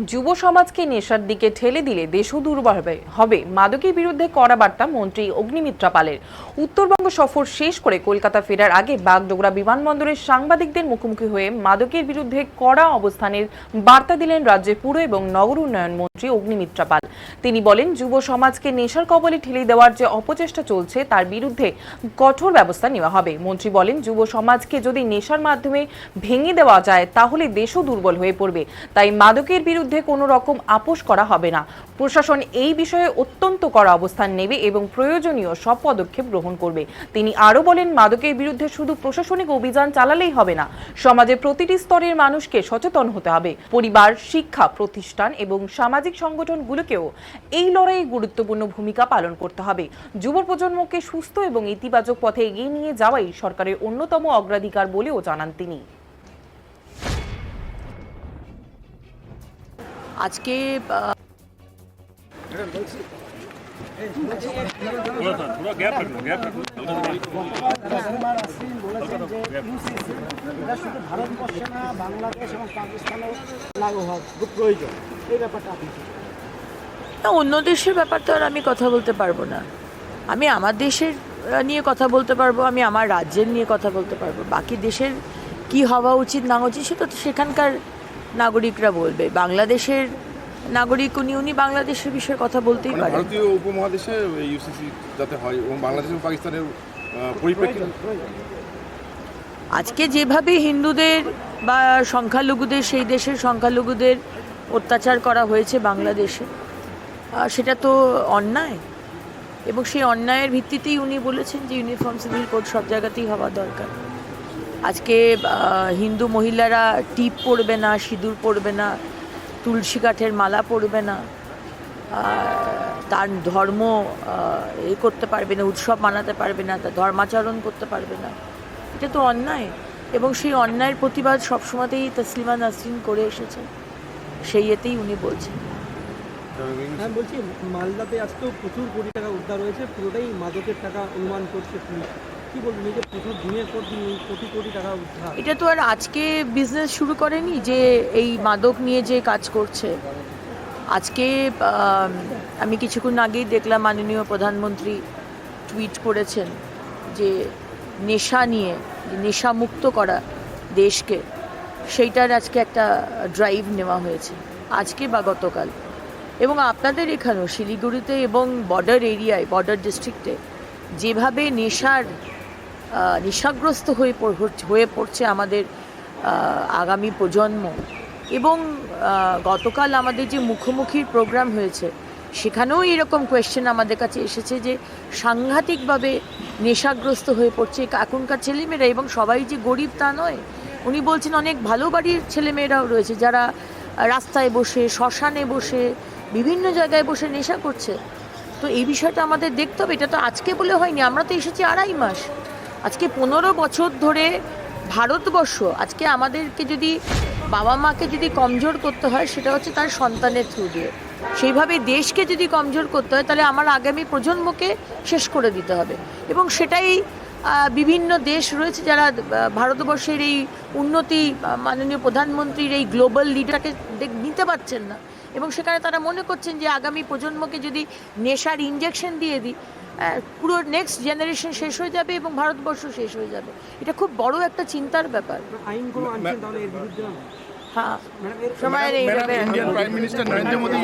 যুব সমাজকে নেশার দিকে ঠেলে দিলে দেশও দুর্বল হবে। মাদকের বিরুদ্ধে কড়া বার্তা মন্ত্রী অগ্নিমিত্রা পালের। উত্তরবঙ্গ সফর শেষ করে কলকাতা ফেরার আগে বাগডোগরা বিমানবন্দরের সাংবাদিকদের মুখোমুখি হয়ে মাদকের বিরুদ্ধে কড়া অবস্থানের বার্তা দিলেন রাজ্যের পুর এবং নগর উন্নয়ন মন্ত্রী অগ্নিমিত্রা পাল। তিনি বলেন, যুব সমাজকে নেশার কবলে ঠেলে দেওয়ার যে অপচেষ্টা চলছে তার বিরুদ্ধে কঠোর ব্যবস্থা নেওয়া হবে। মন্ত্রী বলেন, যুব সমাজকে যদি নেশার মাধ্যমে ভেঙে দেওয়া যায় তাহলে দেশও দুর্বল হয়ে পড়বে। তাই মাদকের বিরুদ্ধে কোনো রকম আপোষ করা হবে না। প্রশাসন এই বিষয়ে অত্যন্ত কড়া অবস্থান নেবে এবং প্রয়োজনীয় সব পদক্ষেপ গ্রহণ করবে। তিনি আরো বলেন, মাদকের বিরুদ্ধে শুধু প্রশাসনিক অভিযান চালালেই হবে না, সমাজের প্রতিটি স্তরের মানুষকে সচেতন হতে হবে। পরিবার, শিক্ষা প্রতিষ্ঠান এবং সামাজিক সংগঠনগুলোকেও এই লড়াইয়ে গুরুত্বপূর্ণ ভূমিকা পালন করতে হবে। যুব প্রজন্মকে সুস্থ এবং ইতিবাচক পথে এগিয়ে নিয়ে যাওয়াই সরকারের অন্যতম অগ্রাধিকার বলেও জানান তিনি। আজকে ভারতবর্ষে না, বাংলাদেশ এবং পাকিস্তানেও লাগু হওয়া খুব প্রয়োজন। এই ব্যাপারটা আপনি অন্য দেশের ব্যাপার তো আর আমি কথা বলতে পারবো না। আমি আমার দেশের নিয়ে কথা বলতে পারবো, আমি আমার রাজ্যের নিয়ে কথা বলতে পারবো। বাকি দেশের কি হওয়া উচিত না উচিত সেটা তো সেখানকার নাগরিকরা বলবে। বাংলাদেশের নাগরিক উনি বাংলাদেশের বিষয়ে কথা বলতেই পারেন। ভারতীয় উপমহাদেশে ইউসিসি যাতে হয় এবং বাংলাদেশ এবং পাকিস্তানের পরিপ্রেক্ষিতে আজকে যেভাবে হিন্দুদের বা সংখ্যালঘুদের, সেই দেশের সংখ্যালঘুদের অত্যাচার করা হয়েছে বাংলাদেশে, সেটা তো অন্যায়। এবং সেই অন্যায়ের ভিত্তিতেই উনি বলেছেন যে ইউনিফর্ম সিভিল কোড সব জায়গাতেই হওয়া দরকার। আজকে হিন্দু মহিলারা টিপ পরবে না, সিঁদুর পরবে না, তুলসী কাঠের মালা পরবে না, তার ধর্ম করতে পারবে না, উৎসব মানাতে পারবে না, তার ধর্মাচরণ করতে পারবে না। এটা তো অন্যায়। এবং সেই অন্যায়ের প্রতিবাদ সবসময়তেই তসলিমা নাসরিন করে এসেছে, সেই এতেই উনি বলছেন। আমি বলছি, মালদাতে আজকেও প্রচুর কোটি টাকা উদ্ধার হয়েছে, পুরোটাই মাদকের টাকা অনুমান করছে পুলিশ। কি বলবেন, এই যে প্রচুর দিনের পর দিন এই কোটি কোটি টাকা উদ্ধার? এটা তো আর আজকে বিজনেস শুরু করেনি যে এই মাদক নিয়ে যে কাজ করছে। আজকে আমি কিছুক্ষণ আগেই দেখলাম মাননীয় প্রধানমন্ত্রী টুইট করেছেন যে নেশা নিয়ে, নেশা মুক্ত করা দেশকে, সেইটার আজকে একটা ড্রাইভ নেওয়া হয়েছে আজকে বা গতকাল। এবং আপনাদের এখানেও শিলিগুড়িতে এবং বর্ডার এরিয়ায়, বর্ডার ডিস্ট্রিক্টে যেভাবে নেশাগ্রস্ত হয়ে পড়ছে আমাদের আগামী প্রজন্ম, এবং গতকাল আমাদের যে মুখোমুখির প্রোগ্রাম হয়েছে সেখানেও এরকম কোয়েশ্চেন আমাদের কাছে এসেছে যে সাংঘাতিকভাবে নেশাগ্রস্ত হয়ে পড়ছে এখনকার ছেলেমেয়েরা। এবং সবাই যে গরিব তা নয়, উনি বলছেন অনেক ভালো বাড়ির ছেলেমেয়েরাও রয়েছে যারা রাস্তায় বসে, শ্মশানে বসে, বিভিন্ন জায়গায় বসে নেশা করছে। তো এই বিষয়টা আমাদের দেখতে হবে। এটা তো আজকে বলে হয়নি, আমরা তো এসেছি 2.5 মাস। আজকে 15 বছর ধরে ভারতবর্ষ, আজকে আমাদেরকে যদি বাবা মাকে যদি কমজোর করতে হয় সেটা হচ্ছে তার সন্তানের থ্রু দিয়ে। সেইভাবে দেশকে যদি কমজোর করতে হয় তাহলে আমার আগামী প্রজন্মকে শেষ করে দিতে হবে। এবং সেটাই বিভিন্ন দেশ রয়েছে যারা ভারতবর্ষের এই উন্নতি, মাননীয় প্রধানমন্ত্রীর এই গ্লোবাল লিডারকে নিতে পারছেন না। এবং সেখানে তারা মনে করছেন যে আগামী প্রজন্মকে যদি নেশার ইনজেকশন দিয়ে দিই, পুরো নেক্সট জেনারেশন শেষ হয়ে যাবে এবং ভারতবর্ষ শেষ হয়ে যাবে। এটা খুব বড় একটা চিন্তার ব্যাপার। আইনগুলো আনছেন তাহলে এর বিরুদ্ধে? হ্যাঁ, সময়ের এই Indian prime minister Narendra Modi